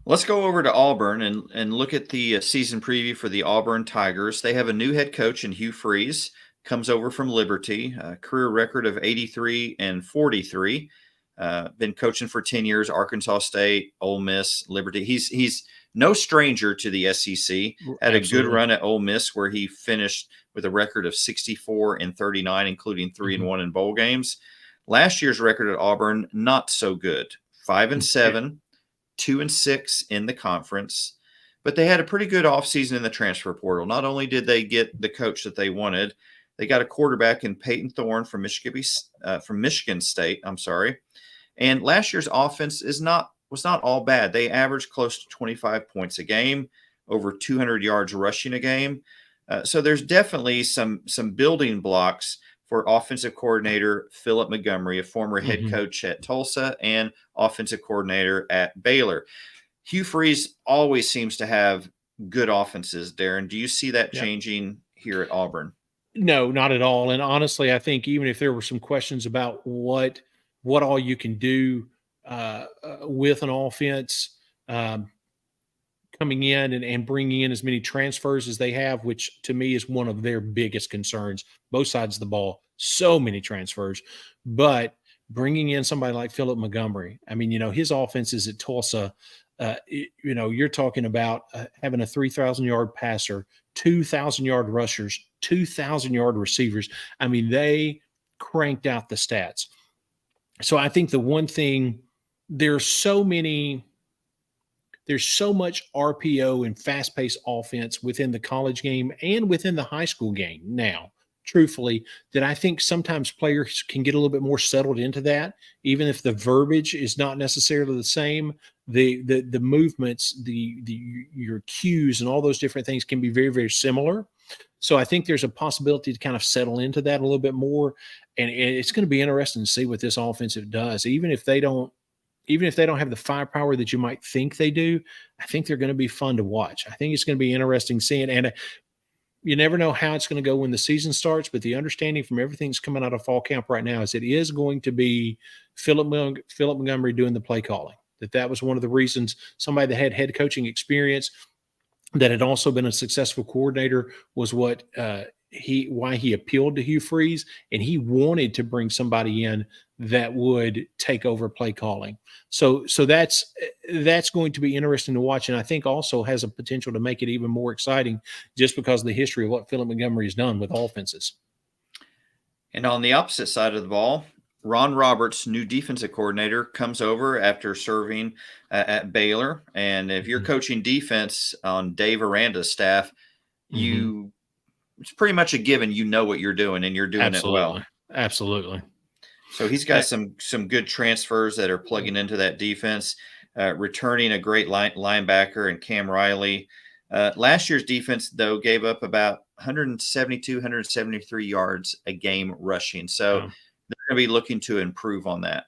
Let's go over to Auburn and look at the season preview for the Auburn Tigers. They have a new head coach in Hugh Freeze, comes over from Liberty, a career record of 83 and 43. Been coaching for 10 years, Arkansas State, Ole Miss, Liberty. He's no stranger to the SEC. Had a good Absolutely. run at Ole Miss where he finished with a record of 64 and 39, including 3 and Mhm. 1 in bowl games. Last year's record at Auburn, not so good. 5 and Yeah. 7, 2 and 6 in the conference, but they had a pretty good offseason in the transfer portal. Not only did they get the coach that they wanted, they got a quarterback in Peyton Thorne from Michigan State. I'm sorry, and last year's offense was not all bad. They averaged close to 25 points a game, over 200 yards rushing a game. So there's definitely some building blocks for offensive coordinator Philip Montgomery, a former head Mhm. coach at Tulsa and offensive coordinator at Baylor. Hugh Freeze always seems to have good offenses, Darren. Do you see that Yeah. changing here at Auburn? No, not at all. And honestly, I think even if there were some questions about what all you can do with an offense, um, coming in and bringing in as many transfers as they have, which to me is one of their biggest concerns, both sides of the ball, so many transfers. But bringing in somebody like Philip Montgomery, I mean, his offenses at Tulsa, you're talking about having a 3,000-yard passer, 2,000-yard rushers, 2,000-yard receivers. I mean, they cranked out the stats. So I think the one thing, there's so many there's so much RPO and fast paced offense within the college game and within the high school game now, truthfully, that I think sometimes players can get a little bit more settled into that, even if the verbiage is not necessarily the same. The movements, the your cues, and all those different things can be very very similar. So I think there's a possibility to kind of settle into that a little bit more, and it's going to be interesting to see what this offensive does, even if they don't have the firepower that you might think they do. I think they're going to be fun to watch. I think it's going to be interesting seeing, and you never know how it's going to go when the season starts. But the understanding from everything that's coming out of fall camp right now is it is going to be Philip Montgomery doing the play calling. That was one of the reasons somebody that had head coaching experience that had also been a successful coordinator was what why he appealed to Hugh Freeze, and he wanted to bring somebody in that would take over play calling. So that's going to be interesting to watch, and I think also has a potential to make it even more exciting just because of the history of what Philip Montgomery has done with offenses. And on the opposite side of the ball, Ron Roberts, new defensive coordinator, comes over after serving at Baylor. And if you're Mhm. coaching defense on Dave Aranda's staff, Mhm. you it's pretty much a given. You know what you're doing, and you're doing it well. Absolutely, absolutely. So he's got Uh, some good transfers that are plugging into that defense, returning a great linebacker and Cam Riley. Last year's defense, though, gave up about 172, 173 yards a game rushing. So yeah. they're going to be looking to improve on that.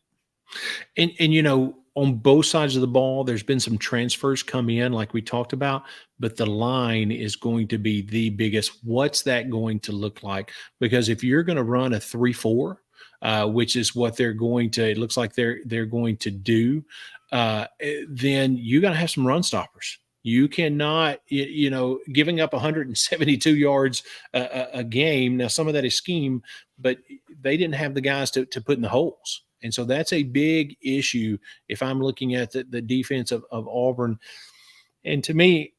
And on both sides of the ball, there's been some transfers come in, like we talked about, but the line is going to be the biggest. What's that going to look like? Because if you're going to run a 3-4, which is what it looks like they're going to do, then you got to have some run stoppers. You cannot, giving up 172 yards a game. Now, some of that is scheme, but they didn't have the guys to put in the holes. And so that's a big issue if I'm looking at the defense of Auburn. And to me,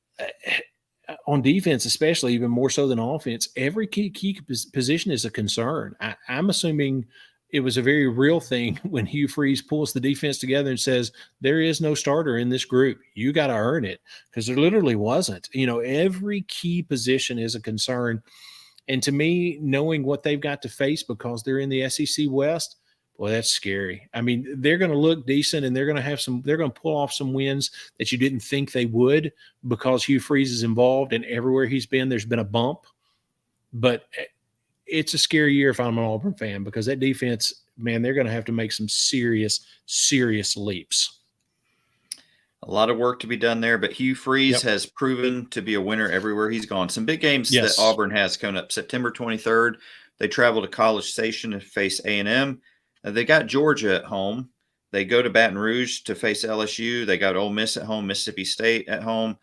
on defense, especially even more so than offense, every key position is a concern. I'm assuming it was a very real thing when Hugh Freeze pulls the defense together and says, there is no starter in this group. You got to earn it, because there literally wasn't. Every key position is a concern. And to me, knowing what they've got to face because they're in the SEC West, boy, that's scary. I mean, they're going to look decent, and they're going to pull off some wins that you didn't think they would because Hugh Freeze is involved, and everywhere he's been, there's been a bump. But it's a scary year if I'm an Auburn fan, because that defense, man, they're going to have to make some serious, serious leaps. A lot of work to be done there, but Hugh Freeze Yep. has proven to be a winner everywhere he's gone. Some big games that Yes. Auburn has coming up. September 23rd, they travel to College Station to face A&M. They got Georgia at home. They go to Baton Rouge to face LSU. They got Ole Miss at home, Mississippi State at home.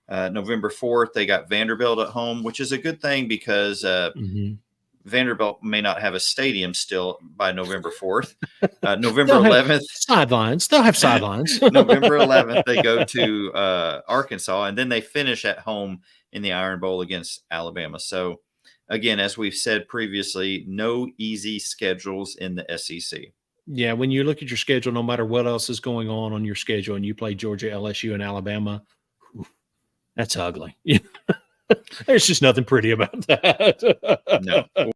November 4th, they got Vanderbilt at home, which is a good thing because Vanderbilt may not have a stadium still by November 4th. November They'll have 11th, sidelines. They'll have sidelines. November 11th, they go to Arkansas, and then they finish at home in the Iron Bowl against Alabama. So, again, as we've said previously, no easy schedules in the SEC. Yeah, when you look at your schedule, no matter what else is going on your schedule, and you play Georgia, LSU, and Alabama, that's ugly. There's just nothing pretty about that. No.